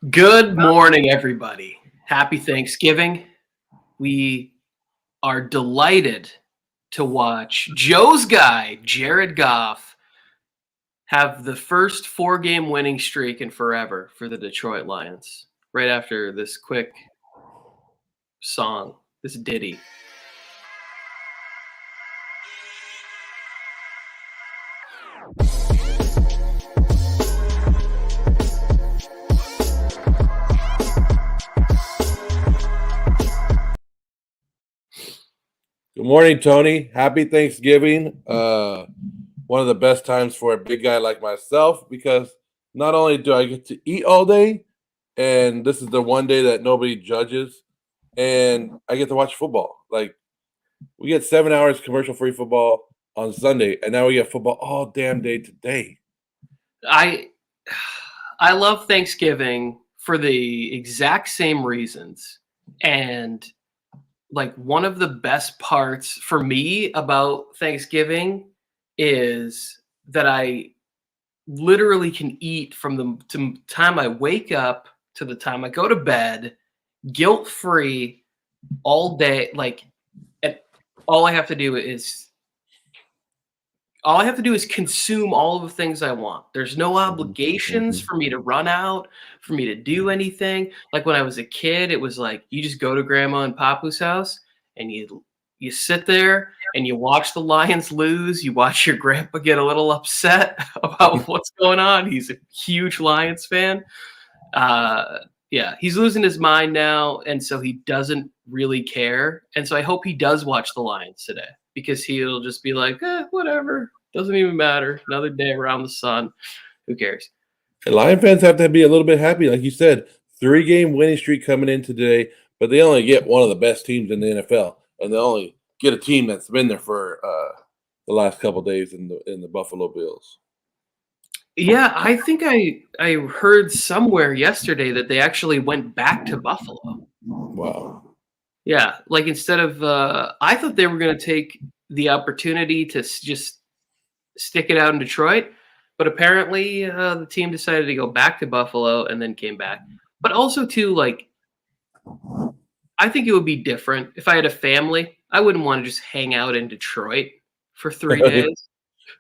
Good morning, everybody. Happy Thanksgiving. We are delighted to watch Joe's guy, Jared Goff, have the first four-game winning streak in forever for the Detroit Lions. Right after this quick song, this ditty. Good morning, Tony. Happy Thanksgiving. One of the best times for a big guy like myself because not only do I get to eat all day, and this is the one day that nobody judges, and I get to watch football. Like, we get 7 hours commercial-free football on Sunday, and now we get football all damn day today. I love Thanksgiving for the exact same reasons. And like one of the best parts for me about Thanksgiving is that I literally can eat from the time I wake up to the time I go to bed, guilt free all day. Like, and all I have to do is consume all of the things I want. There's no obligations for me to run out, for me to do anything. Like when I was a kid, it was like you just go to grandma and papu's house and you sit there and you watch the Lions lose. You watch your grandpa get a little upset about what's going on. He's a huge Lions fan. Yeah, he's losing his mind now, and so he doesn't really care. And so I hope he does watch the Lions today because he'll just be like, whatever, doesn't even matter. Another day around the sun. Who cares? And Lion fans have to be a little bit happy. Like you said, 3-game winning streak coming in today, but they only get one of the best teams in the NFL, and they only get a team that's been there for the last couple of days in the Buffalo Bills. Yeah, I think I heard somewhere yesterday that they actually went back to Buffalo. Wow. Yeah, like instead of I thought they were going to take the opportunity to just stick it out in Detroit, but apparently the team decided to go back to Buffalo and then came back. But also too, like, I think it would be different if I had a family. I wouldn't want to just hang out in Detroit for 3 days.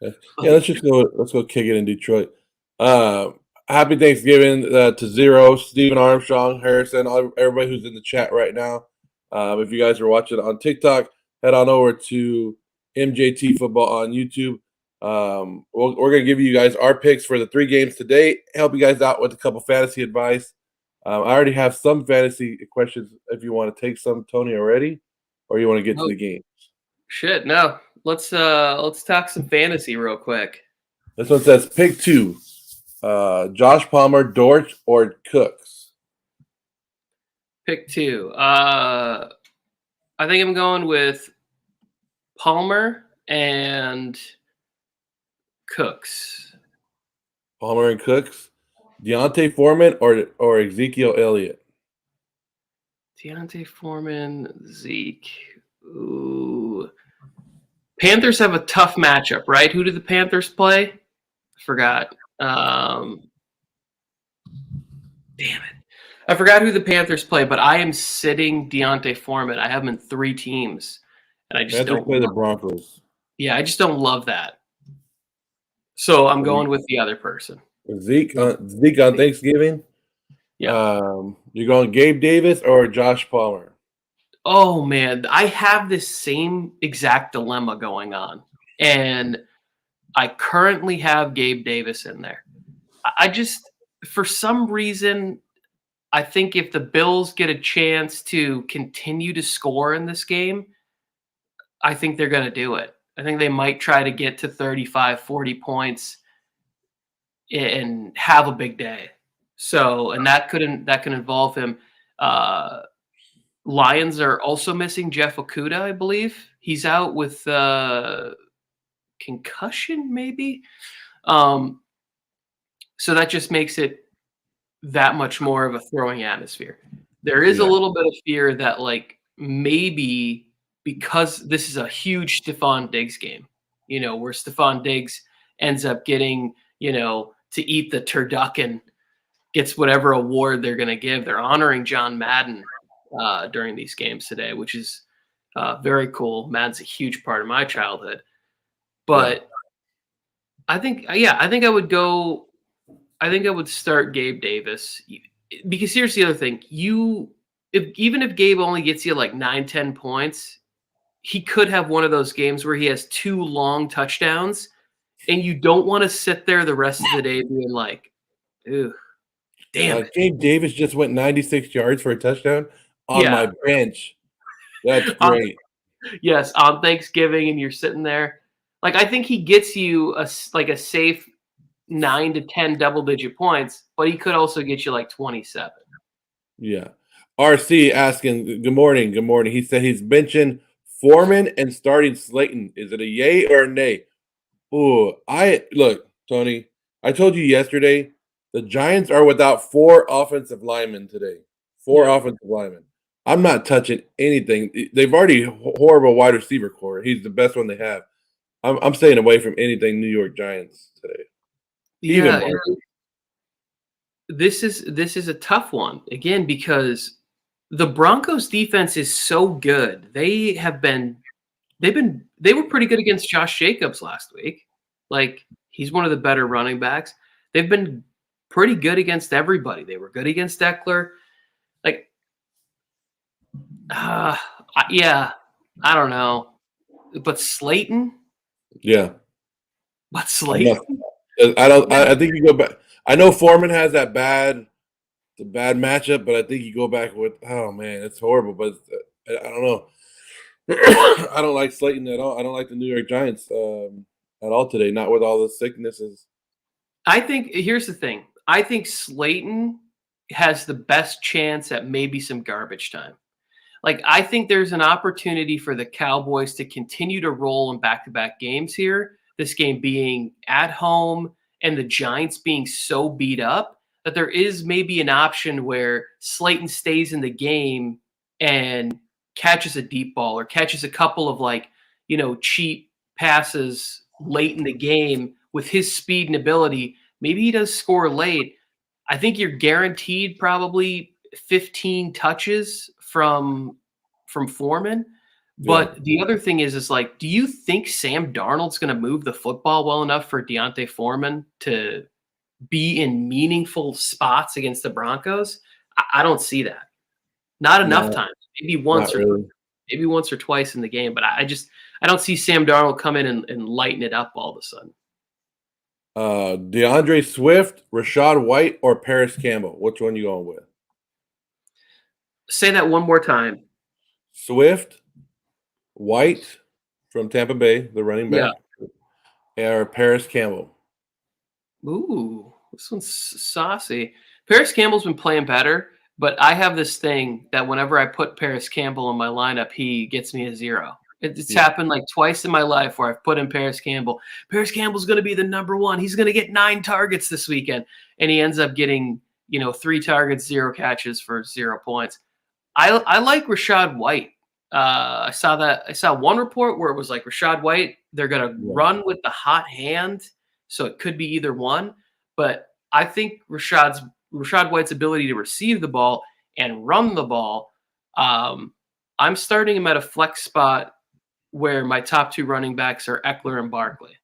Yeah, let's go kick it in Detroit. Happy Thanksgiving to Zero, Stephen Armstrong, Harrison, everybody who's in the chat right now. If you guys are watching on TikTok, head on over to MJT Football on YouTube. We're going to give you guys our picks for the 3 games today, help you guys out with a couple fantasy advice. I already have some fantasy questions if you want to take some, Tony, already, or you want to get to the games. Shit, no. Let's talk some fantasy real quick. This one says pick 2. Josh Palmer, Dortch, or Cooks? Pick 2. I think I'm going with Palmer and Cooks. Palmer and Cooks. Deontay Foreman or Ezekiel Elliott? Deontay Foreman, Zeke. Ooh. Panthers have a tough matchup, right? Who do the Panthers play? I forgot. Damn it. I forgot who the Panthers play, but I am sitting Deontay Foreman. I have him in 3 teams, and I just don't play the Broncos. Yeah, I just don't love that. So I'm going with the other person. Zeke on Thanksgiving? Yeah. You're going Gabe Davis or Josh Palmer? Oh, man. I have this same exact dilemma going on, and I currently have Gabe Davis in there. I just, for some reason, I think if the Bills get a chance to continue to score in this game, I think they're going to do it. I think they might try to get to 35, 40 points and have a big day. So, and that could involve him. Lions are also missing Jeff Okudah, I believe. He's out with concussion, maybe. So that just makes it that much more of a throwing atmosphere. There is a little bit of fear that, like, maybe because this is a huge Stephon Diggs game, where Stephon Diggs ends up getting, to eat the turducken gets whatever award they're going to give. They're honoring John Madden during these games today, which is very cool. Madden's a huge part of my childhood. But I think I would go. I think I would start Gabe Davis because here's the other thing: even if Gabe only gets you like 9-10 points, he could have one of those games where he has 2 long touchdowns, and you don't want to sit there the rest of the day being like, "Ew, damn it." Gabe Davis just went 96 yards for a touchdown on my bench. That's great. Yes, on Thanksgiving, and you're sitting there. Like, I think he gets you a safe 9 to 10 double-digit points, but he could also get you like 27. Yeah. RC asking, good morning, good morning. He said he's benching Foreman and starting Slayton. Is it a yay or a nay? Ooh, look, Tony, I told you yesterday, the Giants are without 4 offensive linemen today. 4 offensive linemen. I'm not touching anything. They've already horrible wide receiver core. He's the best one they have. I'm staying away from anything New York Giants today. Yeah, this is a tough one again because the Broncos defense is so good. They were pretty good against Josh Jacobs last week. Like, he's one of the better running backs. They've been pretty good against everybody. They were good against Eckler. Like, yeah, I don't know. But Slayton? Yeah. But Slayton? I think you go back. I know Foreman has the bad matchup, but I think you go back with, oh man, it's horrible. But I don't know. I don't like Slayton at all. I don't like the New York Giants at all today. Not with all the sicknesses. I think here's the thing. I think Slayton has the best chance at maybe some garbage time. Like, I think there's an opportunity for the Cowboys to continue to roll in back-to-back games here. This game being at home and the Giants being so beat up that there is maybe an option where Slayton stays in the game and catches a deep ball or catches a couple of cheap passes late in the game with his speed and ability. Maybe he does score late. I think you're guaranteed probably 15 touches from Foreman. But the other thing is like, do you think Sam Darnold's going to move the football well enough for Deontay Foreman to be in meaningful spots against the Broncos? I don't see that. Not enough times. Maybe once or twice in the game. But I don't see Sam Darnold come in and lighten it up all of a sudden. DeAndre Swift, Rachaad White, or Paris Campbell? Which one you going with? Say that one more time. Swift, White from Tampa Bay, the running back, or Paris Campbell? Ooh, this one's saucy. Paris Campbell's been playing better, but I have this thing that whenever I put Paris Campbell in my lineup, he gets me a 0. It's happened like twice in my life where I've put in Paris Campbell. Paris Campbell's going to be the number 1. He's going to get 9 targets this weekend. And he ends up getting, 3 targets, 0 catches for 0 points. I like Rachaad White. I saw one report where it was like Rachaad White, they're going to run with the hot hand. So it could be either one. But I think Rashad White's ability to receive the ball and run the ball, I'm starting him at a flex spot where my top 2 running backs are Eckler and Barkley.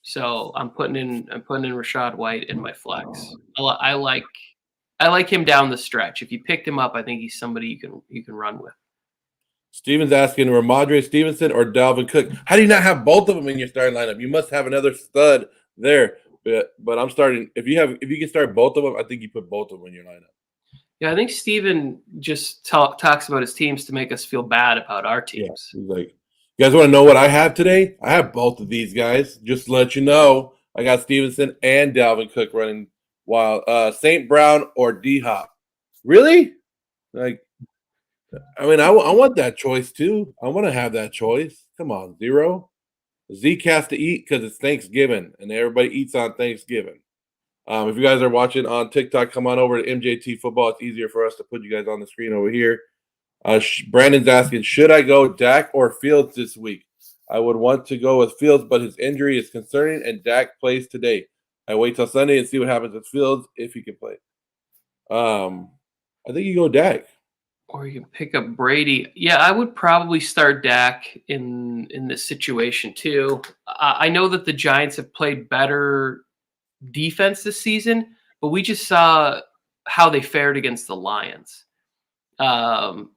So I'm putting in Rachaad White in my flex. I like him down the stretch. If you picked him up, I think he's somebody you can run with. Steven's asking Ramondre Stevenson or Dalvin Cook. How do you not have both of them in your starting lineup? You must have another stud there. But I'm starting. If you can start both of them, I think you put both of them in your lineup. Yeah, I think Steven just talks about his teams to make us feel bad about our teams. Yeah, he's like, you guys want to know what I have today? I have both of these guys. Just to let you know, I got Stevenson and Dalvin Cook running while St. Brown or D-Hop. Really? Like, I mean, I want that choice too. I want to have that choice. Come on, 0. Zeke has to eat because it's Thanksgiving and everybody eats on Thanksgiving. If you guys are watching on TikTok, come on over to MJT Football. It's easier for us to put you guys on the screen over here. Brandon's asking, should I go Dak or Fields this week? I would want to go with Fields, but his injury is concerning, and Dak plays today. I wait till Sunday and see what happens with Fields if he can play. I think you go Dak. Or you can pick up Brady. Yeah, I would probably start Dak in this situation too. I know that the Giants have played better defense this season, but we just saw how they fared against the Lions. Um,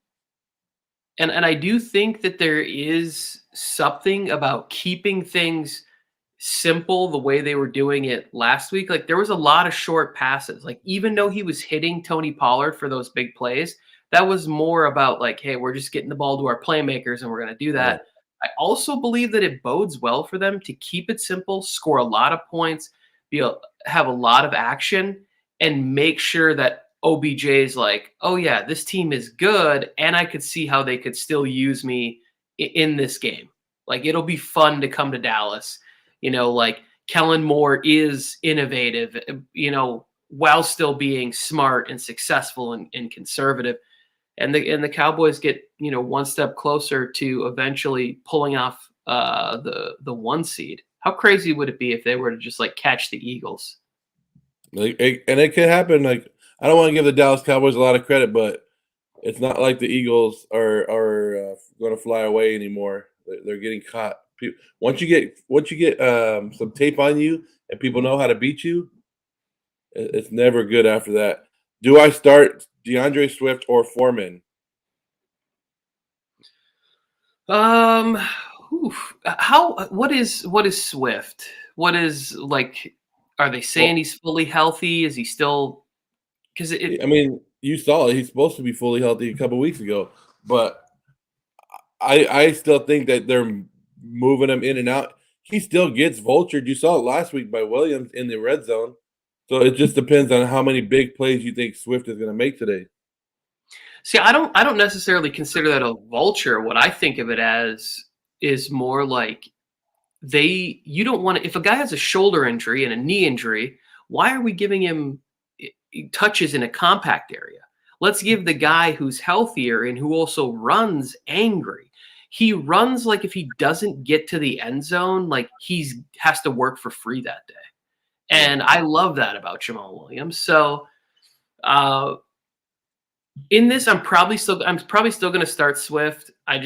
and I do think that there is something about keeping things simple the way they were doing it last week. Like there was a lot of short passes. Like even though he was hitting Tony Pollard for those big plays, that was more about like, hey, we're just getting the ball to our playmakers and we're going to do Right. that. I also believe that it bodes well for them to keep it simple, score a lot of points, have a lot of action, and make sure that OBJ is like, oh yeah, this team is good, and I could see how they could still use me in this game. Like it'll be fun to come to Dallas. Like Kellen Moore is innovative, while still being smart and successful and conservative. And the Cowboys get, one step closer to eventually pulling off the 1 seed. How crazy would it be if they were to just like catch the Eagles? And it could happen. Like I don't want to give the Dallas Cowboys a lot of credit, but it's not like the Eagles are going to fly away anymore. They're getting caught. Once you get some tape on you and people know how to beat you, it's never good after that. Do I start DeAndre Swift or Foreman? Um, what is Swift? What is like? Are they saying Well, he's fully healthy? Is he still? Because I mean, you saw it. He's supposed to be fully healthy a couple weeks ago, but I still think that they're moving him in and out. He still gets vultured. You saw it last week by Williams in the red zone. So it just depends on how many big plays you think Swift is going to make today. See, I don't necessarily consider that a vulture. What I think of it as is more like you don't want to, if a guy has a shoulder injury and a knee injury, why are we giving him touches in a compact area? Let's give the guy who's healthier and who also runs angry. He runs like if he doesn't get to the end zone, like he's has to work for free that day. Yeah. And I love that about Jamal Williams. So uh in this, I'm probably still going to start Swift. I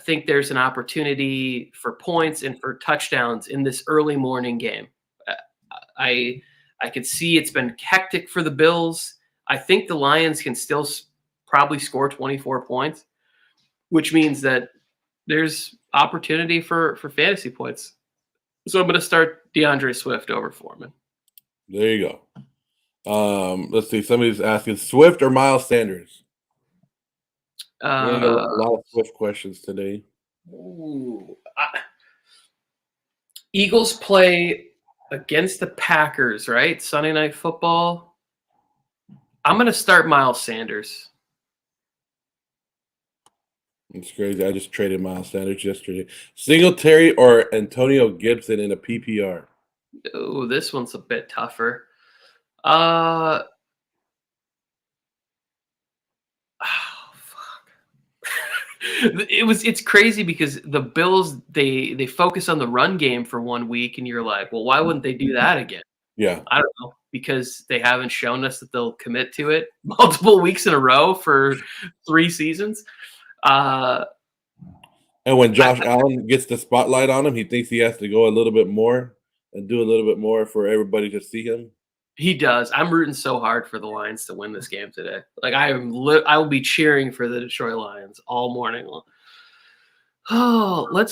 think there's an opportunity for points and for touchdowns in this early morning game. Uh, I I could see it's been hectic for the Bills. I think the Lions can still probably score 24 points, which means that there's opportunity for fantasy points. So I'm going to start DeAndre Swift over Foreman. There you go. Let's see. Somebody's asking Swift or Miles Sanders. We got a lot of Swift questions today. Eagles play against the Packers, right? Sunday Night Football. I'm going to start Miles Sanders. It's crazy. I just traded Miles Sanders yesterday. Singletary or Antonio Gibson in a PPR. Oh, this one's a bit tougher. Oh, fuck. It's crazy because the Bills they focus on the run game for 1 week, and you're like, well, why wouldn't they do that again? Yeah. I don't know, because they haven't shown us that they'll commit to it multiple weeks in a row for 3 seasons. And when Josh Allen gets the spotlight on him, he thinks he has to go a little bit more and do a little bit more for everybody to see him. He does. I'm rooting so hard for the Lions to win this game today. Like I will be cheering for the Detroit Lions all morning long. Oh,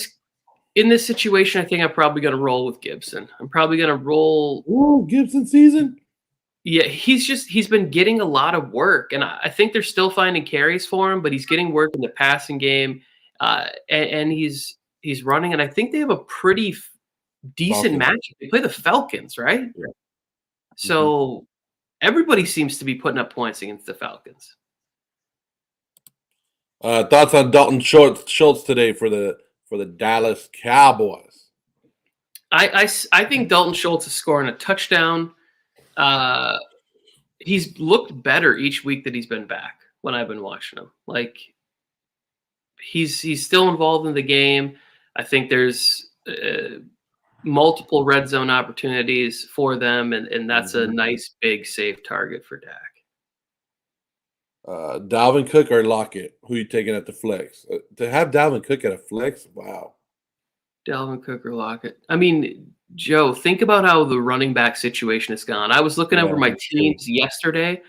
in this situation, I think I'm probably going to roll with Gibson. I'm probably going to roll. Ooh, Gibson season. Yeah, he's been getting a lot of work, and I think they're still finding carries for him, but he's getting work in the passing game, and he's running, and I think they have a pretty decent match. They play the Falcons, right? Yeah. So everybody seems to be putting up points against the Falcons. Thoughts on Dalton Schultz today for the Dallas Cowboys? I think Dalton Schultz is scoring a touchdown. He's looked better each week that he's been back when I've been watching him. Like he's still involved in the game. I think there's multiple red zone opportunities for them, and that's a nice big safe target for Dak. Dalvin Cook or Lockett? Who you taking at the flex? To have Dalvin Cook at a flex, wow. Dalvin Cook or Lockett. I mean, Joe, think about how the running back situation has gone. I was looking over Yeah, my teams yesterday,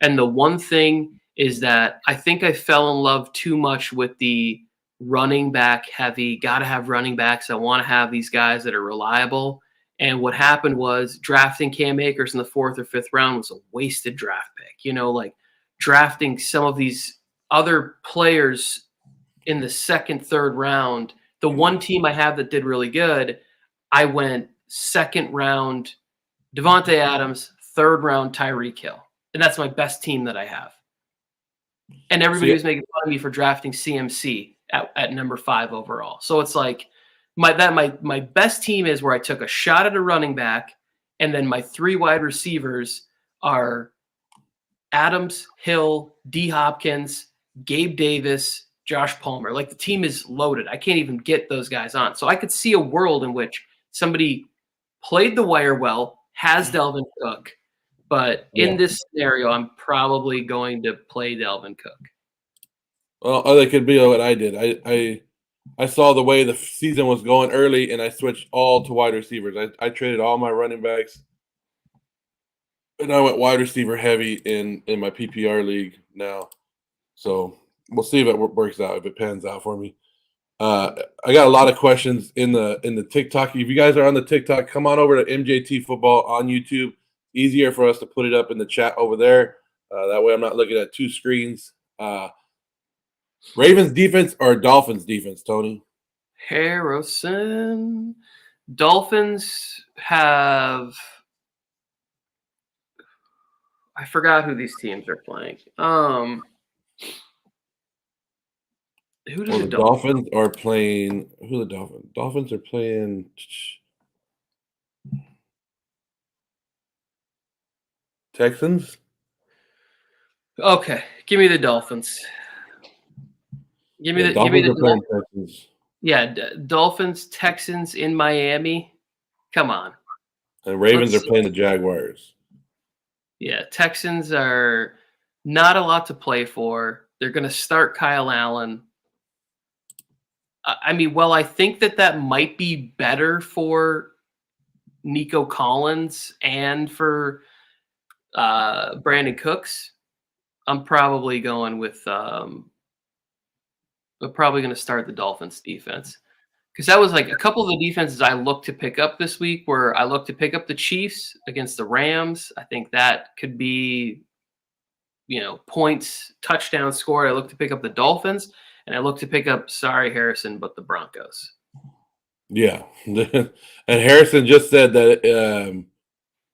and the one thing is that I think I fell in love too much with the running back heavy. Got to have running backs. I want to have these guys that are reliable. And what happened was drafting Cam Akers in the 4th or 5th round was a wasted draft pick. Like drafting some of these other players in the 2nd, 3rd round. The one team I have that did really good, I went 2nd round Devontae Adams, 3rd round Tyreek Hill. And that's my best team that I have. And everybody was making fun of me for drafting CMC at number 5 overall. So it's like my best team is where I took a shot at a running back, and then my 3 wide receivers are Adams, Hill, D. Hopkins, Gabe Davis, Josh Palmer. Like the team is loaded. I can't even get those guys on. So I could see a world in which somebody played the wire well, has Dalvin Cook, but in this scenario, I'm probably going to play Dalvin Cook. Well, or they could be what I did. I saw the way the season was going early, and I switched all to wide receivers. I traded all my running backs, and I went wide receiver heavy in my PPR league now. So we'll see if it works out, if it pans out for me. I got a lot of questions in the TikTok. If you guys are on the TikTok, come on over to MJT Football on YouTube. Easier for us to put it up in the chat over there. That way I'm not looking at 2 screens. Ravens defense or Dolphins defense, Tony? Harrison. Dolphins have – I forgot who these teams are playing. Who does the Dolphins are playing – who are the Dolphins? Dolphins are playing Texans? Okay, give me the Dolphins. Give me the Texans. Yeah, Dolphins, Texans in Miami. Come on. And Ravens are playing the Jaguars. Yeah, Texans are not a lot to play for. They're going to start Kyle Allen. I mean, well, I think that might be better for Nico Collins and for Brandon Cooks. I'm probably going with we're probably going to start the Dolphins defense, because that was like a couple of the defenses I looked to pick up this week, where I looked to pick up the Chiefs against the Rams. I think that could be, points, touchdown score. I looked to pick up the Dolphins, and I looked to pick up, sorry, Harrison, but the Broncos. Yeah. And Harrison just said that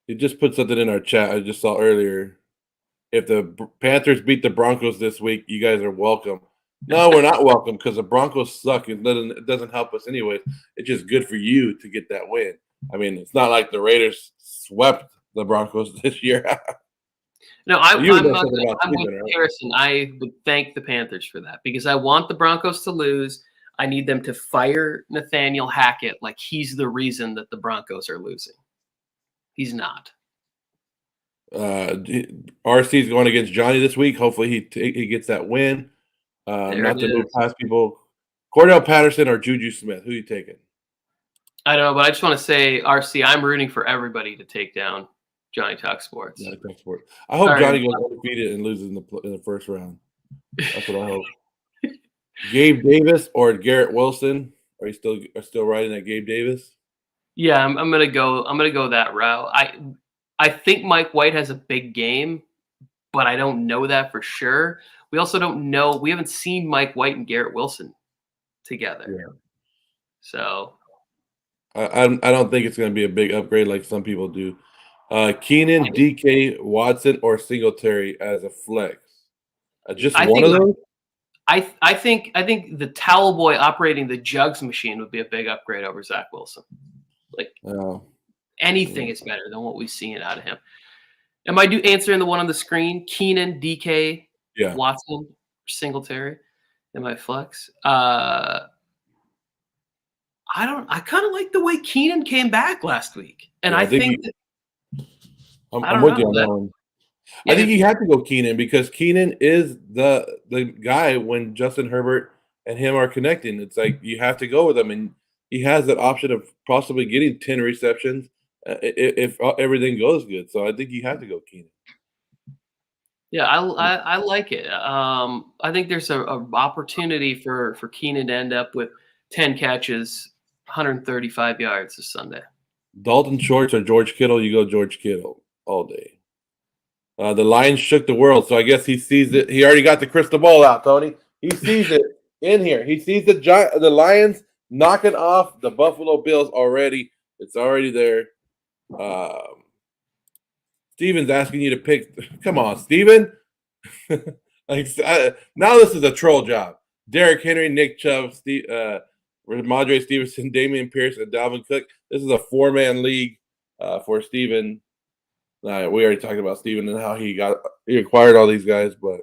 he just put something in our chat I just saw earlier. If the Panthers beat the Broncos this week, you guys are welcome. No, we're not welcome, because the Broncos suck. It doesn't help us anyway. It's just good for you to get that win. I mean, it's not like the Raiders swept the Broncos this year. No, I'm with Harrison. I would thank the Panthers for that, because I want the Broncos to lose. I need them to fire Nathaniel Hackett like he's the reason that the Broncos are losing. He's not. RC's going against Johnny this week. Hopefully he gets that win. Not to move past people. Cordell Patterson or Juju Smith? Who are you taking? I don't know, but I just want to say, RC, I'm rooting for everybody to take down Johnny Talk Sports. I hope Johnny goes undefeated and loses in the first round. That's what I hope. Gabe Davis or Garrett Wilson? Are you still riding at Gabe Davis? Yeah, I'm gonna go that route. I think Mike White has a big game, but I don't know that for sure. We also don't know. We haven't seen Mike White and Garrett Wilson together. Yeah. So I don't think it's going to be a big upgrade like some people do. Keenan, DK, Watson, or Singletary as a flex? Just one of those? I think the towel boy operating the jugs machine would be a big upgrade over Zach Wilson. Like anything is better than what we've seen out of him. Am I answering the one on the screen? Keenan, DK, Watson, Singletary in my flex. I kind of like the way Keenan came back last week, and I think I'm with you on that one. I Yeah, think you have to go Keenan because Keenan is the guy when Justin Herbert and him are connecting. It's like you have to go with him, and he has that option of possibly getting 10 receptions if everything goes good. So I think you have to go Keenan. yeah, I like it. I think there's a opportunity for Keenan to end up with 10 catches, 135 yards this Sunday. Dalton Schultz or George Kittle, you go George Kittle all day. The Lions shook the world, so I guess he sees it. He already got the crystal ball out, Tony. He sees it in here. He sees the Lions knocking off the Buffalo Bills already. It's already there. Steven's asking you to pick. Come on, Steven. Now this is a troll job. Derrick Henry, Nick Chubb, Ramondre Stevenson, Damian Pierce, and Dalvin Cook. This is a 4-man league for Steven. We already talked about Steven and how he acquired all these guys, but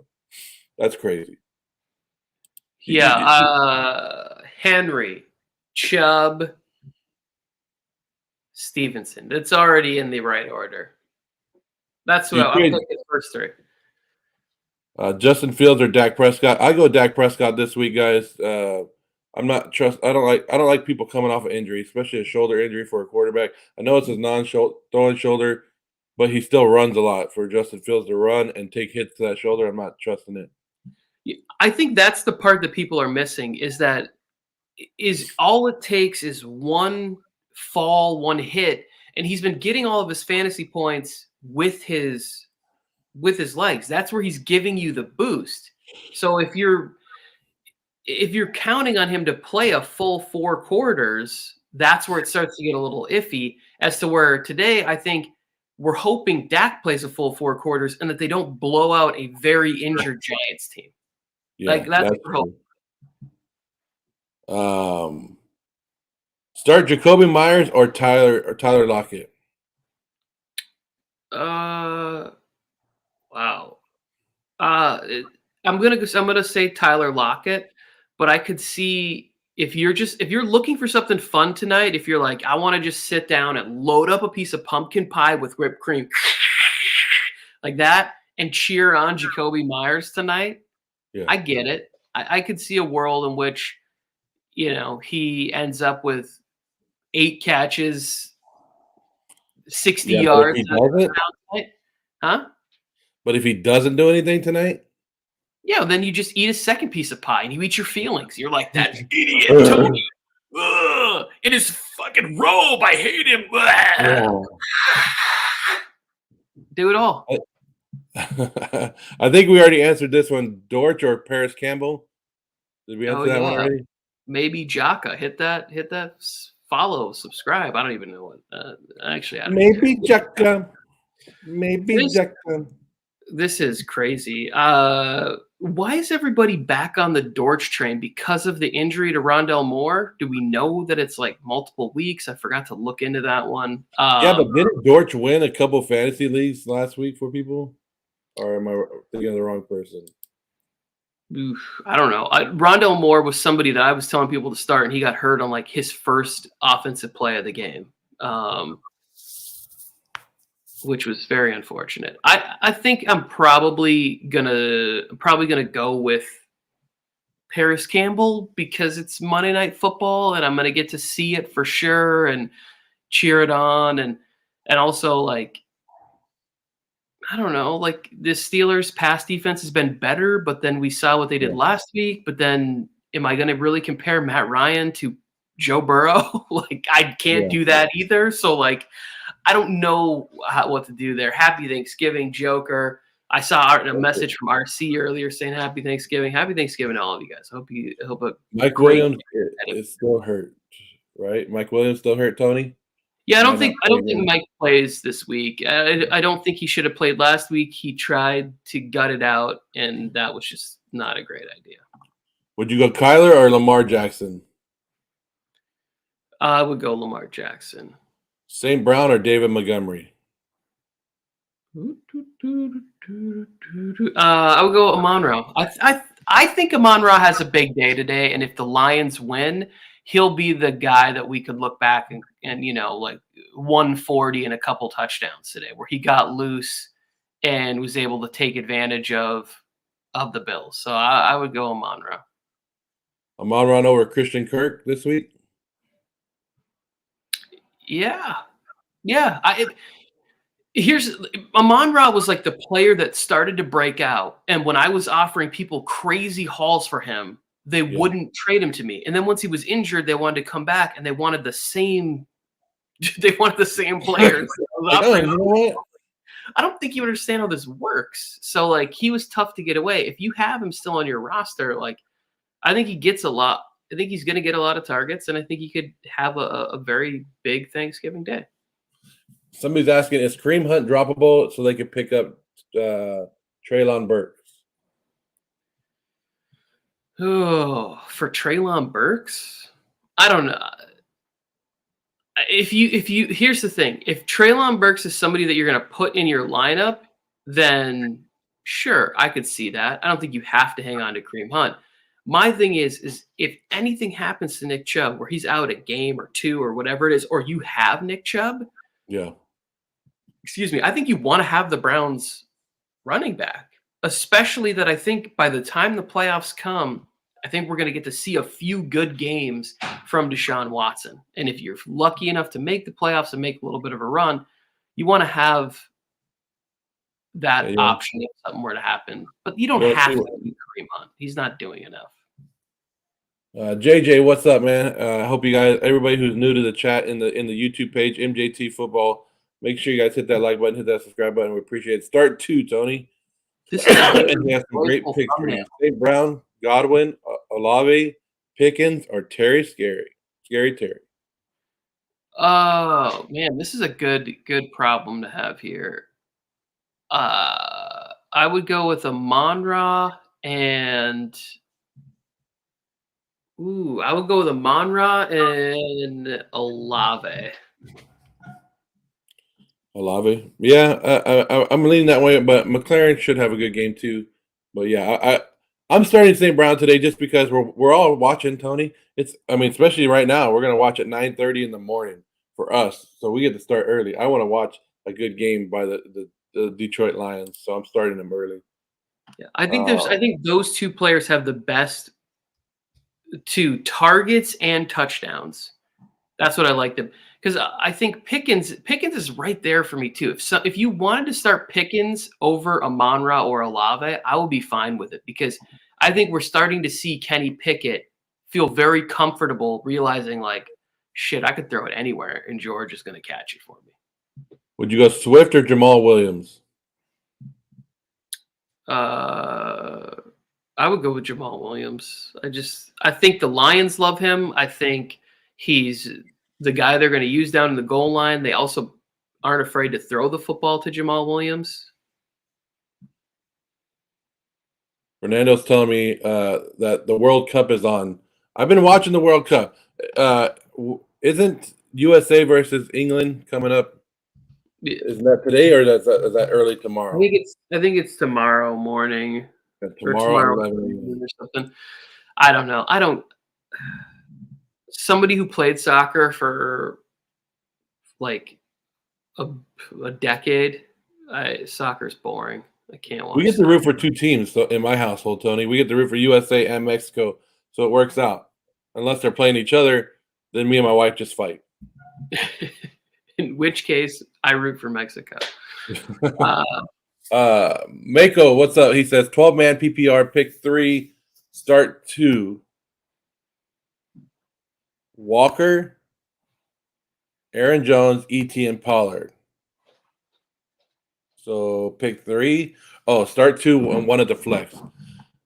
that's crazy. Yeah, Henry, Chubb, Stevenson. It's already in the right order. That's what I'm picking the first three. Justin Fields or Dak Prescott. I go Dak Prescott this week, guys. I don't like people coming off an injury, especially a shoulder injury for a quarterback. I know it's his non-throwing shoulder, but he still runs a lot. For Justin Fields to run and take hits to that shoulder, I'm not trusting it. I think that's the part that people are missing is all it takes is one fall, one hit, and he's been getting all of his fantasy points with his legs. That's where he's giving you the boost. So if you're counting on him to play a full 4 quarters, that's where it starts to get a little iffy as to where today I think we're hoping Dak plays a full 4 quarters and that they don't blow out a very injured Giants team. Yeah, that's what we're hoping. Start Jacoby Myers or Tyler Lockett. Wow. I'm gonna say Tyler Lockett, but I could see if you're looking for something fun tonight, if you're like, I want to just sit down and load up a piece of pumpkin pie with whipped cream like that and cheer on Jacoby Myers tonight. Yeah. I get it. I could see a world in which, he ends up with 8 catches, 60 yards. Huh? But if he doesn't do anything tonight? Yeah, then you just eat a second piece of pie and you eat your feelings. You're like, that idiot Tony. In his fucking robe. I hate him. Do it all. I think we already answered this one. Dortch or Paris Campbell? Did we answer that one already? Maybe Jaka. Hit that follow, subscribe. I don't even know what. Actually, I don't maybe Jaka. Maybe Jaka. This is crazy. Why is everybody back on the Dortch train? Because of the injury to Rondell Moore? Do we know that it's like multiple weeks? I forgot to look into that one. Yeah, but didn't Dortch win a couple fantasy leagues last week for people? Or am I thinking of the wrong person? I don't know. Rondell Moore was somebody that I was telling people to start, and he got hurt on like his first offensive play of the game, which was very unfortunate. I think I'm probably gonna go with Paris Campbell because it's Monday Night Football, and I'm gonna get to see it for sure and cheer it on, and also like, I don't know, like the Steelers' pass defense has been better, but then we saw what they did last week. But then, am I going to really compare Matt Ryan to Joe Burrow? Like, I can't do that either. So, like, I don't know what to do there. Happy Thanksgiving, Joker. I saw a message from RC earlier saying Happy Thanksgiving. Happy Thanksgiving to all of you guys. Mike Williams is still hurt, right? Mike Williams still hurt, Tony? Yeah, I don't think Mike plays this week. I don't think he should have played last week. He tried to gut it out, and that was just not a great idea. Would you go Kyler or Lamar Jackson? I would go Lamar Jackson. St. Brown or David Montgomery? I would go Amon-Ra. I think Amon-Ra has a big day today, and if the Lions win, he'll be the guy that we could look back and like 140 and a couple touchdowns today, where he got loose and was able to take advantage of the Bills. So I would go Amon-Ra. Amon-Ra over Christian Kirk this week. Yeah. Here's Amon-Ra was like the player that started to break out, and when I was offering people crazy hauls for him, they wouldn't trade him to me. And then once he was injured, they wanted to come back, and they wanted the same. They wanted the same players. Like, oh, you know what? I don't think you understand how this works. So like, he was tough to get away. If you have him still on your roster, like, I think he gets a lot. I think he's going to get a lot of targets, and I think he could have a very big Thanksgiving Day. Somebody's asking, is Kareem Hunt droppable so they could pick up Treylon Burks? Oh, for Treylon Burks? I don't know. If you here's the thing. If Treylon Burks is somebody that you're going to put in your lineup, then sure, I could see that. I don't think you have to hang on to Kareem Hunt. My thing is if anything happens to Nick Chubb where he's out a game or two or whatever it is, or you have Nick Chubb, excuse me, I think you want to have the Browns running back, especially that I think by the time the playoffs come, I think we're going to get to see a few good games from Deshaun Watson. And if you're lucky enough to make the playoffs and make a little bit of a run, you want to have that option if something were to happen. But you don't have to keep Kareem Hunt. He's not doing enough. JJ, what's up, man? I hope you guys, everybody who's new to the chat in the YouTube page, MJT Football, make sure you guys hit that like button, hit that subscribe button. We appreciate it. Start 2, Tony. This is and he has some great picks for you. St. Brown, Godwin, Olave, Pickens, or Terry Scary Terry. Oh man, this is a good problem to have here. I would go with Amon-Ra and I would go with Amon-Ra and Olave. Olave, yeah, I'm leaning that way, but McLaren should have a good game too. But yeah, I'm starting St. Brown today just because we're all watching, Tony. Especially right now, we're gonna watch at 9:30 in the morning for us, so we get to start early. I want to watch a good game by the Detroit Lions, so I'm starting them early. Yeah, I think those two players have the best two targets and touchdowns. That's what I like them. Because I think Pickens is right there for me too. If you wanted to start Pickens over Amon-Ra or Olave, I will be fine with it because I think we're starting to see Kenny Pickett feel very comfortable realizing like, shit, I could throw it anywhere and George is going to catch it for me. Would you go Swift or Jamal Williams? I would go with Jamal Williams. I think the Lions love him. I think he's the guy they're going to use down in the goal line. They also aren't afraid to throw the football to Jamal Williams. Fernando's telling me that the World Cup is on. I've been watching the World Cup. Isn't USA versus England coming up? Isn't that today or is that early tomorrow? I think it's tomorrow morning. Tomorrow or something. I don't know. Somebody who played soccer for like a decade, soccer's boring. I can't watch. We get to root for two teams so in my household, Tony. We get to root for USA and Mexico, so it works out. Unless they're playing each other, then me and my wife just fight. In which case, I root for Mexico. Mako, what's up? He says 12-man PPR, pick 3, start 2. Walker, Aaron Jones, ETN Pollard. So pick 3. Oh, start 2 and 1 at the flex.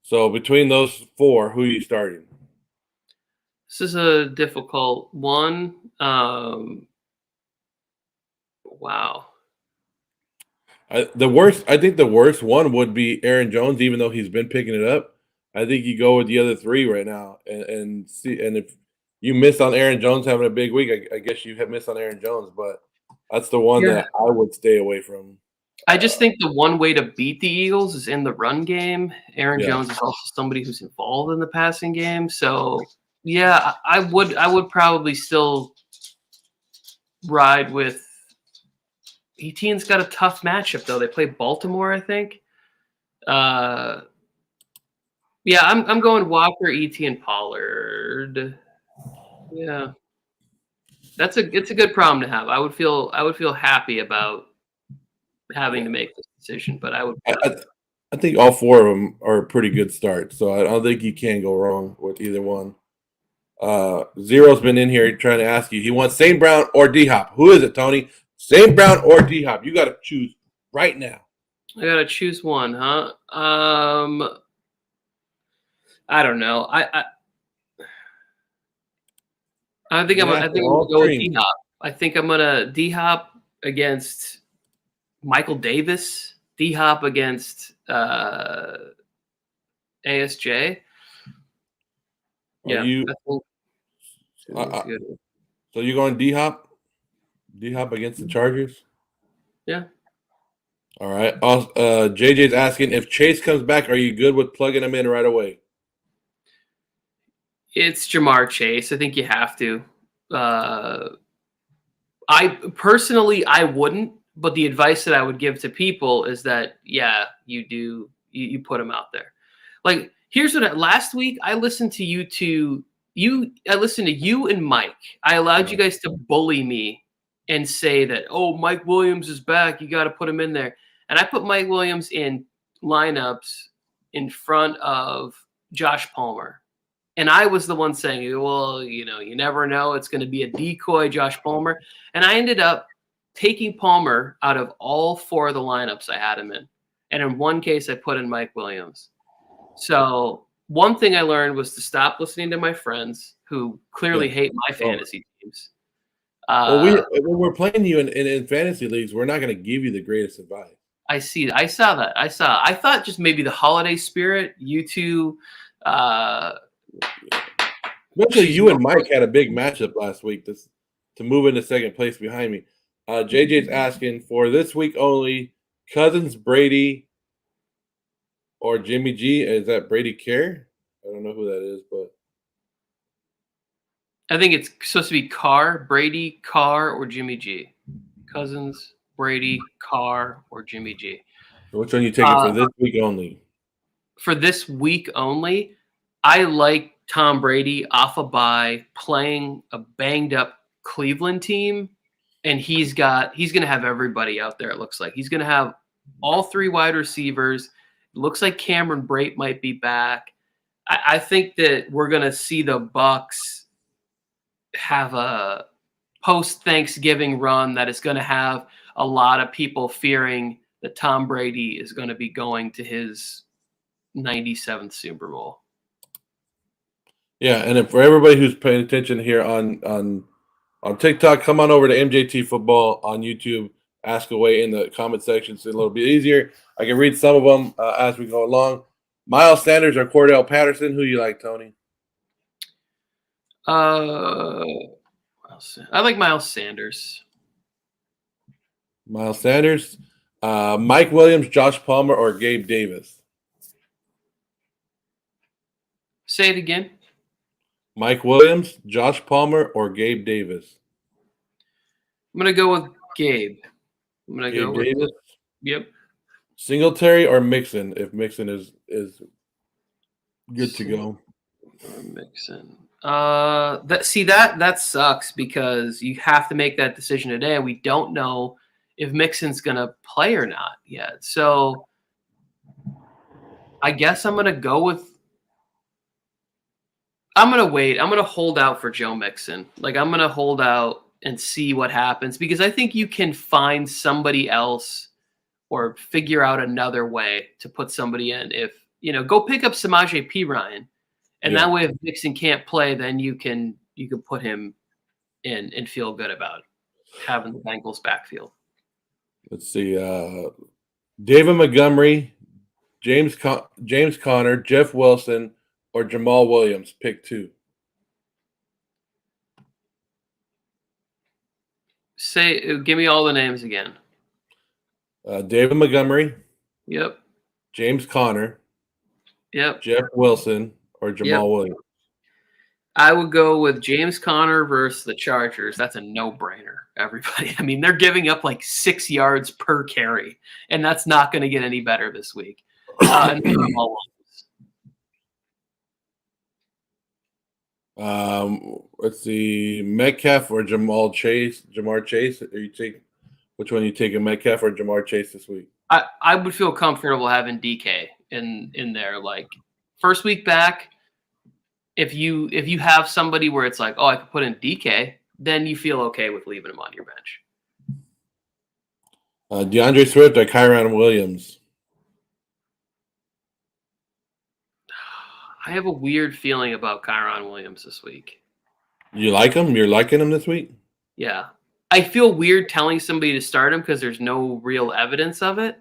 So between those 4, who are you starting? This is a difficult one. Wow. I think the worst one would be Aaron Jones, even though he's been picking it up. I think you go with the other 3 right now and see. And if you miss on Aaron Jones having a big week, I guess you have missed on Aaron Jones, but that's the one that I would stay away from. I just think the one way to beat the Eagles is in the run game. Aaron Jones is also somebody who's involved in the passing game. So yeah, I would probably still ride with Etienne's got a tough matchup though. They play Baltimore, I think. Yeah, I'm going Walker, Etienne, Pollard. Yeah, it's a good problem to have. I would feel happy about having to make this decision, but I would. I think all 4 of them are a pretty good start, so I don't think you can go wrong with either one. Zero's been in here trying to ask you. He wants St. Brown or D-Hop. Who is it, Tony? St. Brown or D-Hop? You got to choose right now. I gotta choose one, huh? I don't know. I think I'm gonna go with D-Hop. I think I'm gonna D-Hop against Michael Davis. D-Hop against ASJ. Yeah. So you're going D-Hop? D-Hop against the Chargers? Yeah. All right. JJ's asking, if Chase comes back, are you good with plugging him in right away? It's Jamar Chase. I think you have to. I personally, I wouldn't, but the advice that I would give to people is that, yeah, you do. You put him out there. Like, here's what last week I listened to I listened to you and Mike. I allowed you guys to bully me and say that, oh, Mike Williams is back. You got to put him in there. And I put Mike Williams in lineups in front of Josh Palmer. And I was the one saying, well, you never know. It's going to be a decoy, Josh Palmer. And I ended up taking Palmer out of all 4 of the lineups I had him in. And in one case, I put in Mike Williams. So one thing I learned was to stop listening to my friends who clearly hate my fantasy teams. Well, when we're playing you in fantasy leagues, we're not going to give you the greatest advice. I see. I saw that. I thought just maybe the holiday spirit, you two. Especially you and Mike had a big matchup last week to move into second place behind me. JJ's asking for this week only, Cousins, Brady, or Jimmy G. Is that Brady Kerr? I don't know who that is, but I think it's supposed to be Brady, Carr, or Jimmy G. Cousins, Brady, Carr, or Jimmy G. Which one are you taking for this week only? For this week only, I like Tom Brady off a bye playing a banged up Cleveland team, and he's going to have everybody out there. It looks like he's going to have all 3 wide receivers. It looks like Cameron Brate might be back. I think that we're going to see the Bucs have a post-Thanksgiving run that is going to have a lot of people fearing that Tom Brady is going to be going to his 97th Super Bowl. Yeah, and for everybody who's paying attention here on TikTok, come on over to MJT Football on YouTube. Ask away in the comment section. It's a little bit easier. I can read some of them as we go along. Miles Sanders or Cordell Patterson? Who you like, Tony? I like Miles Sanders. Miles Sanders. Mike Williams, Josh Palmer, or Gabe Davis? Say it again. Mike Williams, Josh Palmer, or Gabe Davis? I'm going to go with Gabe. I'm going to go with Davis. Yep. Singletary or Mixon, if Mixon is good to go. Mixon. That sucks because you have to make that decision today, and we don't know if Mixon's going to play or not yet. So I guess I'm going to go with I'm going to wait. I'm going to hold out for Joe Mixon. Like, I'm going to hold out and see what happens because I think you can find somebody else or figure out another way to put somebody in. If, go pick up Samaje Perine, and that way if Mixon can't play, then you can put him in and feel good about having the Bengals backfield. Let's see. David Montgomery, James Conner, Jeff Wilson, or Jamal Williams. Pick 2. Give me all the names again. David Montgomery. Yep. James Conner. Yep. Jeff Wilson or Jamal Williams. I would go with James Conner versus the Chargers. That's a no-brainer, everybody. I mean, they're giving up like 6 yards per carry, and that's not going to get any better this week. And let's see, Metcalf or Jamar Chase. Which one are you taking, Metcalf or Jamar Chase this week? I would feel comfortable having DK in there. Like first week back, if you have somebody where it's like, oh, I could put in DK, then you feel okay with leaving him on your bench. DeAndre Swift or Kyron Williams? I have a weird feeling about Kyron Williams this week. You like him? You're liking him this week? Yeah. I feel weird telling somebody to start him because there's no real evidence of it.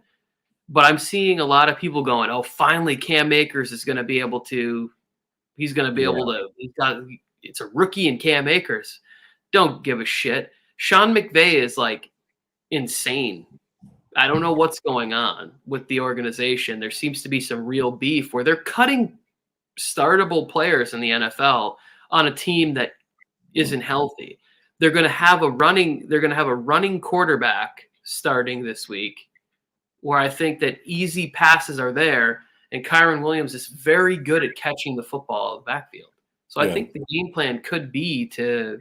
But I'm seeing a lot of people going, oh, finally Cam Akers is going to be able to – he's going to be able to – it's a rookie in Cam Akers. Don't give a shit. Sean McVay is like insane. I don't know what's going on with the organization. There seems to be some real beef where they're cutting startable players in the NFL on a team that isn't healthy. They're going to have a running quarterback starting this week where I think that easy passes are there, and Kyron Williams is very good at catching the football in the backfield. So I think the game plan could be to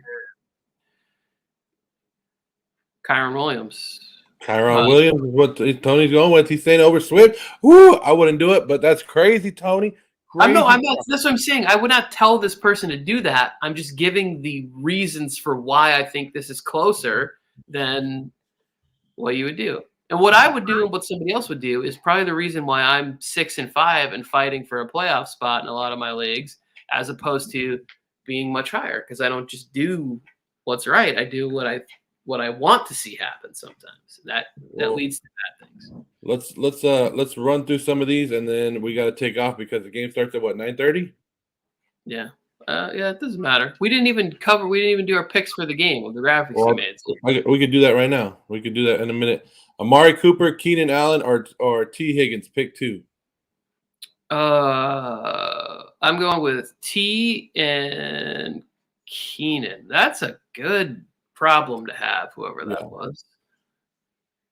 Kyron Williams. Williams is what Tony's going with. He's saying over Swift. Woo, I wouldn't do it, but that's crazy, Tony. I'm not. That's what I'm saying. I would not tell this person to do that. I'm just giving the reasons for why I think this is closer than what you would do. And what I would do and what somebody else would do is probably the reason why I'm 6-5 and fighting for a playoff spot in a lot of my leagues, as opposed to being much higher, because I don't just do what's right. I do what I want to see happen sometimes. That leads to bad things. Let's run through some of these, and then we got to take off because the game starts at what, 9:30? Yeah. It doesn't matter. We didn't even do our picks for the game with the graphics we made. So. We could do that right now. We could do that in a minute. Amari Cooper, Keenan Allen, or T. Higgins, pick two. I'm going with T and Keenan. That's a good problem to have, whoever that was.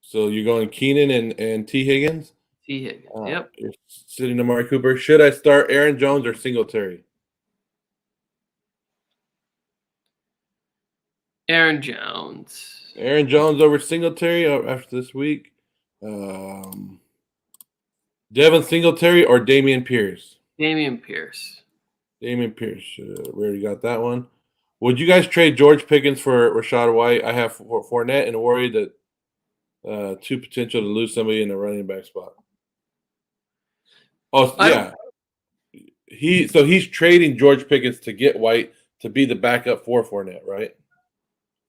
So you're going Keenan and T. Higgins? T. Higgins, yep. You're sitting Amari Cooper. Should I start Aaron Jones or Singletary? Aaron Jones. Aaron Jones over Singletary after this week. Devin Singletary or Dameon Pierce? Dameon Pierce. We already got that one. Would you guys trade George Pickens for Rachaad White? I have Fournette and worry that two potential to lose somebody in the running back spot. Oh, yeah. He's trading George Pickens to get White to be the backup for Fournette, right?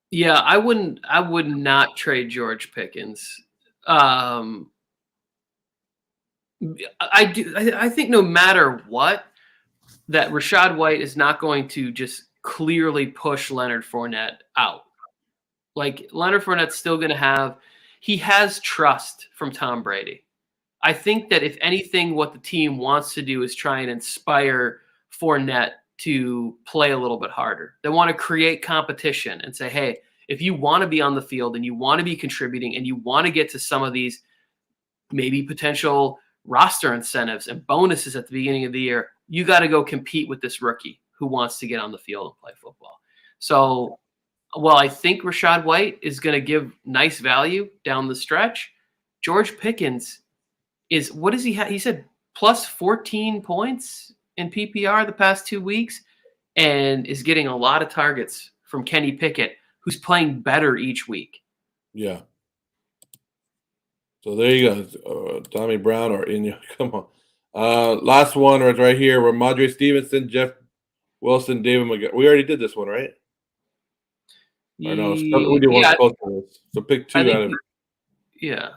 Yeah, I would not trade George Pickens. I think no matter what, that Rachaad White is not going to just clearly push Leonard Fournette out. Like Leonard Fournette's still going to he has trust from Tom Brady. I think that if anything, what the team wants to do is try and inspire Fournette to play a little bit harder. They want to create competition and say, hey, if you want to be on the field and you want to be contributing and you want to get to some of these maybe potential roster incentives and bonuses at the beginning of the year, you got to go compete with this rookie who wants to get on the field and play football. So while I think Rachaad White is going to give nice value down the stretch, George Pickens is, what does he have? He said plus 14 points in PPR the past 2 weeks and is getting a lot of targets from Kenny Pickett, who's playing better each week. Yeah. So there you go. Tommy Brown or Inya. Come on. Last one right here. Ramondre Stevenson, Jeff Wilson, David McGuire. We already did this one, right? Or no, we did one close to this. So pick two out of it. Yeah.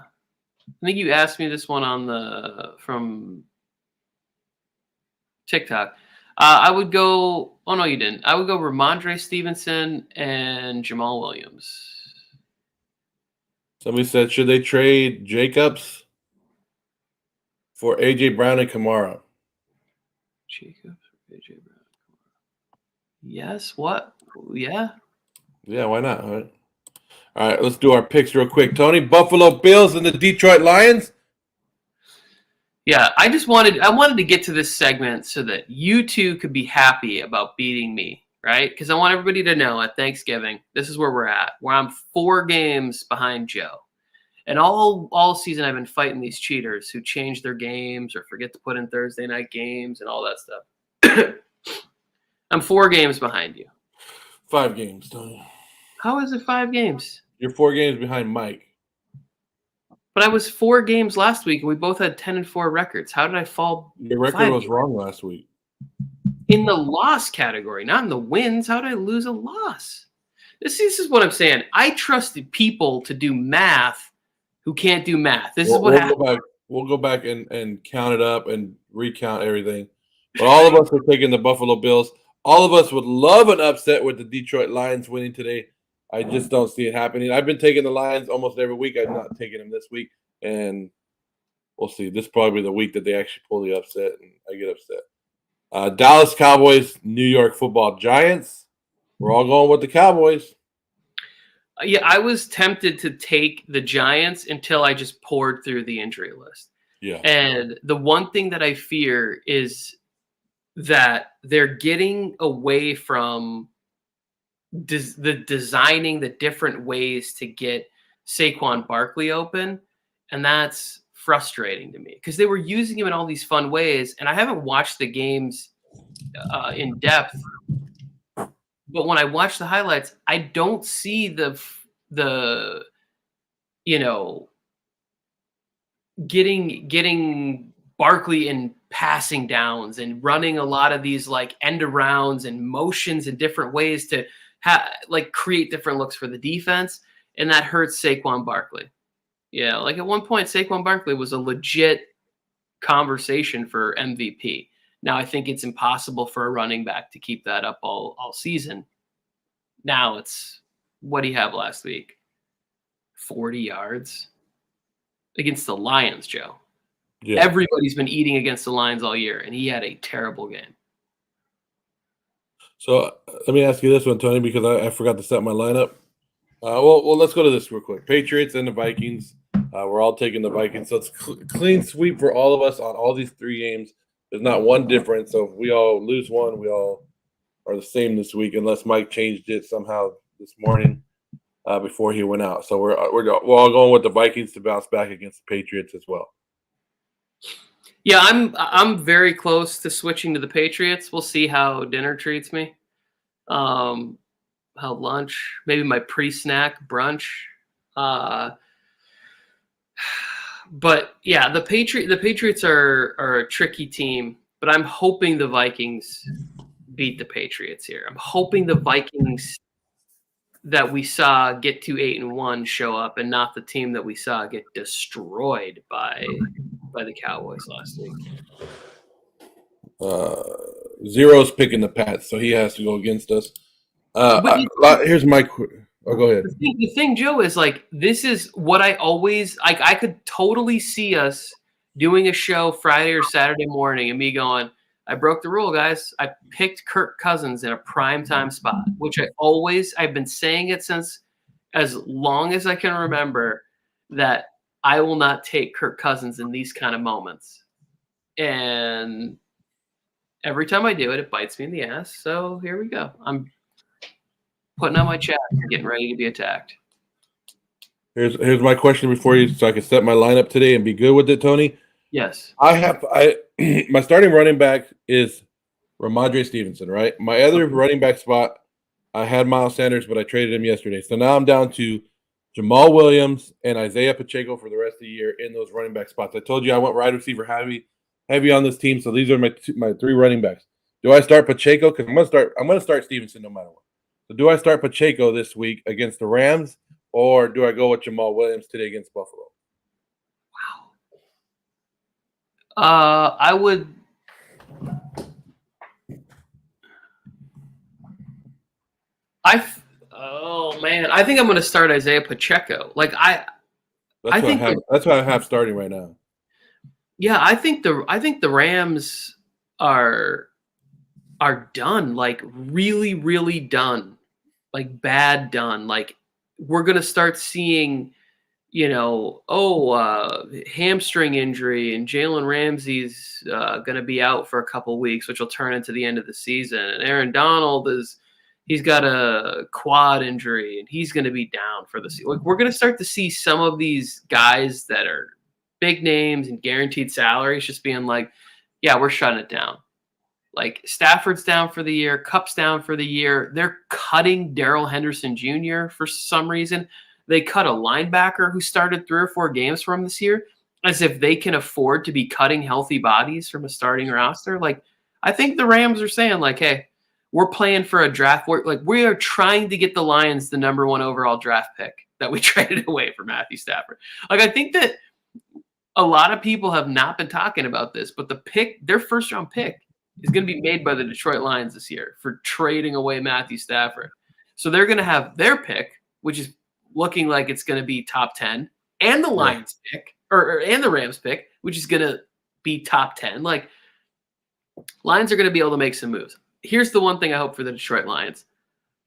I think you asked me this one from TikTok. I would go. Oh no, you didn't. I would go Ramondre Stevenson and Jamal Williams. Somebody said, should they trade Jacobs for AJ Brown and Kamara? Jacobs for AJ Brown and Kamara. Yes. What? Yeah. Yeah, why not? All right, let's do our picks real quick. Tony, Buffalo Bills and the Detroit Lions. Yeah, I wanted to get to this segment so that you two could be happy about beating me, right? Because I want everybody to know at Thanksgiving, this is where we're at, where I'm 4 games behind Joe. And all season I've been fighting these cheaters who change their games or forget to put in Thursday night games and all that stuff. I'm 4 games behind you. 5 games, Tony. How is it 5 games? You're 4 games behind Mike. But I was 4 games last week, and we both had 10-4 records. How did I fall? Your record was wrong last week. In the loss category, not in the wins. How did I lose a loss? This is what I'm saying. I trusted people to do math who can't do math. This is what happened. We'll go back and count it up and recount everything. But all of us are taking the Buffalo Bills. All of us would love an upset with the Detroit Lions winning today. I just don't see it happening. I've been taking the Lions almost every week. I'm not taking them this week, and we'll see. This is probably the week that they actually pull the upset, and I get upset. Dallas Cowboys, New York Football Giants. We're all going with the Cowboys. Yeah, I was tempted to take the Giants until I just poured through the injury list. Yeah. And the one thing that I fear is that they're getting away from designing the different ways to get Saquon Barkley open, and that's frustrating to me because they were using him in all these fun ways, and I haven't watched the games in depth, but when I watch the highlights, I don't see the getting Barkley in passing downs and running a lot of these like end arounds and motions in different ways to create different looks for the defense, and that hurts Saquon Barkley. Yeah, like at one point, Saquon Barkley was a legit conversation for MVP. Now I think it's impossible for a running back to keep that up all season. Now it's, what do you have last week? 40 yards against the Lions, Joe. Yeah. Everybody's been eating against the Lions all year, and he had a terrible game. So let me ask you this one, Tony, because I forgot to set my lineup. Well, let's go to this real quick. Patriots and the Vikings. We're all taking the Vikings. So it's clean sweep for all of us on all these 3 games. There's not one difference. So if we all lose one, we all are the same this week, unless Mike changed it somehow this morning before he went out. So we're all going with the Vikings to bounce back against the Patriots as well. Yeah, I'm very close to switching to the Patriots. We'll see how dinner treats me. How lunch, maybe my pre-snack brunch. But yeah, the Patriots are a tricky team, but I'm hoping the Vikings beat the Patriots here. I'm hoping the Vikings that we saw get to 8-1 show up, and not the team that we saw get destroyed by the Cowboys last week. Zero's picking the Pats, so he has to go against us. Here's my go ahead. The thing, Joe, is like, this is what I always like. I could totally see us doing a show Friday or Saturday morning and me going, I broke the rule, guys. I picked Kirk Cousins in a primetime spot, which I've been saying it since as long as I can remember, that I will not take Kirk Cousins in these kind of moments. And every time I do it, it bites me in the ass. So here we go. I'm putting on my chat and getting ready to be attacked. Here's my question before you, so I can set my lineup today and be good with it, Tony. Yes. My starting running back is Ramondre Stevenson, right? My other running back spot, I had Miles Sanders, but I traded him yesterday. So now I'm down to Jamal Williams and Isaiah Pacheco for the rest of the year in those running back spots. I told you I went wide receiver heavy on this team, so these are my 3 running backs. Do I start Pacheco? Because I'm going to start Stevenson no matter what. So do I start Pacheco this week against the Rams, or do I go with Jamal Williams today against Buffalo? Wow. I would. Oh man, I think I'm going to start Isaiah Pacheco. That's what I have starting right now. Yeah, I think the Rams are are done, like really, really done, like bad done. Like we're gonna start seeing, hamstring injury and Jalen Ramsey's going to be out for a couple weeks, which will turn into the end of the season. And Aaron Donald he's got a quad injury and he's going to be down for the season. Like we're going to start to see some of these guys that are big names and guaranteed salaries just being like, yeah, we're shutting it down. Like Stafford's down for the year, Kupp's down for the year. They're cutting Darrell Henderson Jr. for some reason. They cut a linebacker who started 3 or 4 games for him this year, as if they can afford to be cutting healthy bodies from a starting roster. Like, I think the Rams are saying, like, hey, we're playing for a draft. We are trying to get the Lions the number 1 overall draft pick that we traded away for Matthew Stafford. Like, I think that a lot of people have not been talking about this, but their first-round pick is going to be made by the Detroit Lions this year for trading away Matthew Stafford. So they're going to have their pick, which is looking like it's going to be top 10, and the Lions pick, and the Rams pick, which is going to be top 10. Like, Lions are going to be able to make some moves. Here's the one thing I hope for the Detroit Lions.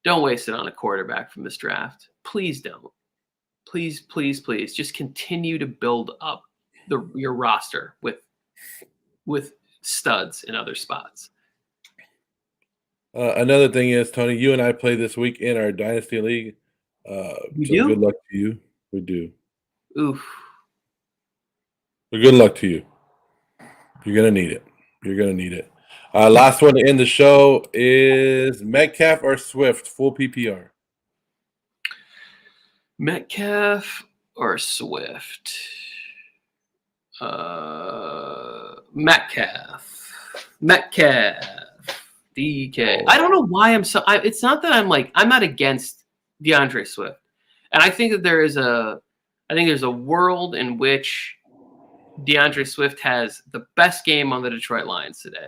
Don't waste it on a quarterback from this draft. Please don't. Please, please, please. Just continue to build up your roster with studs in other spots. Another thing is, Tony, you and I play this week in our Dynasty League. Good luck to you. We do. Oof. So good luck to you. You're going to need it. You're going to need it. Last one to end the show is Metcalf or Swift, full PPR. Metcalf or Swift? Metcalf. DK. I don't know why it's not that I'm not against DeAndre Swift. And I think that there's a world in which DeAndre Swift has the best game on the Detroit Lions today.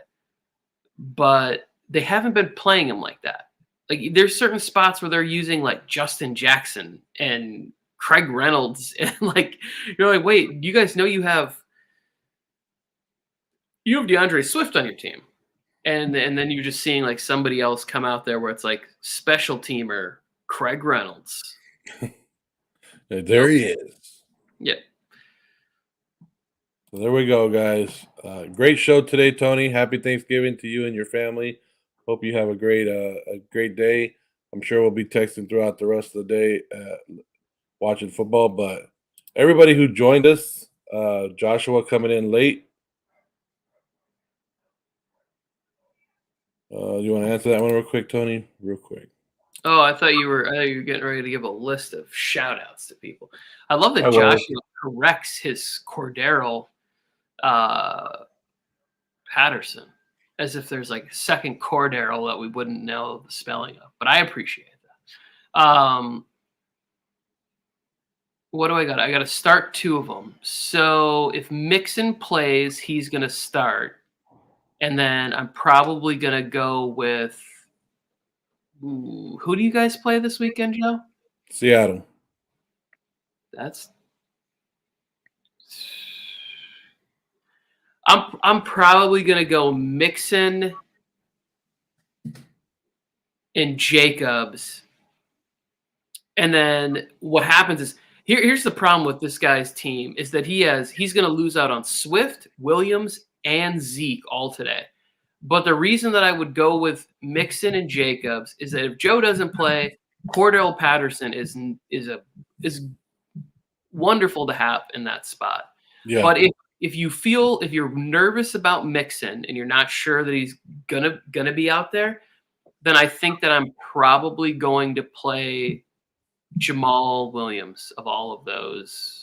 But they haven't been playing him like that. Like there's certain spots where they're using like Justin Jackson and Craig Reynolds, and like you're like, wait, you guys know you have DeAndre Swift on your team. And then you're just seeing like somebody else come out there where it's like special teamer Craig Reynolds. There he is. Yeah. So there we go, guys. Great show today, Tony. Happy Thanksgiving to you and your family. Hope you have a great day. I'm sure we'll be texting throughout the rest of the day watching football. But everybody who joined us, Joshua coming in late. You want to answer that one real quick, Tony? Real quick. Oh, I thought you were getting ready to give a list of shout outs to people. I love that Joshua corrects his Cordero Patterson as if there's like a second Cordero that we wouldn't know the spelling of. But I appreciate that. What do I got? I got to start 2 of them. So if Mixon plays, he's going to start. And then I'm probably going to go with who do you guys play this weekend, Joe? Seattle. I'm probably going to go Mixon and Jacobs. And then what happens is here's the problem with this guy's team is that he's going to lose out on Swift, Williams, and Zeke all today. But the reason that I would go with Mixon and Jacobs is that if Joe doesn't play, Cordell Patterson is wonderful to have in that spot. Yeah. But if you're nervous about Mixon and you're not sure that he's gonna be out there, then I think that I'm probably going to play Jamal Williams of all of those.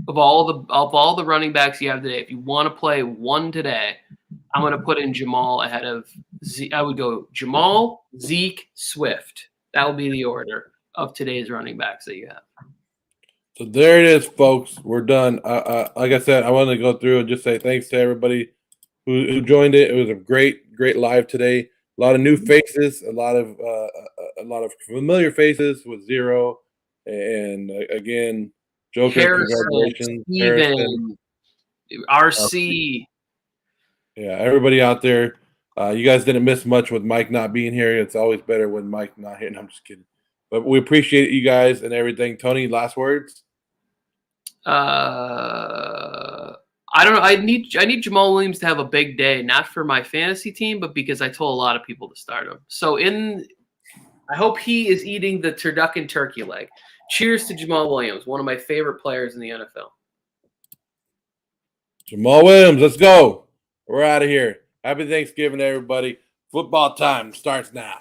Of all the running backs you have today, if you want to play one today, I'm going to put in Jamal ahead of Zeke. I would go Jamal, Zeke, Swift. That would be the order of today's running backs that you have. So there it is, folks. We're done. Like I said, I wanted to go through and just say thanks to everybody who joined it. It was a great live today. A lot of new faces, a lot of familiar faces with Zero, and again, Joker. Congratulations, Steven, RC. Yeah, everybody out there. You guys didn't miss much with Mike not being here. It's always better when Mike not here. No, I'm just kidding. But we appreciate you guys and everything. Tony, last words? I don't know. I need Jamal Williams to have a big day, not for my fantasy team, but because I told a lot of people to start him. So I hope he is eating the turducken turkey leg. Cheers to Jamal Williams, one of my favorite players in the NFL. Jamal Williams, let's go. We're out of here. Happy Thanksgiving, everybody. Football time starts now.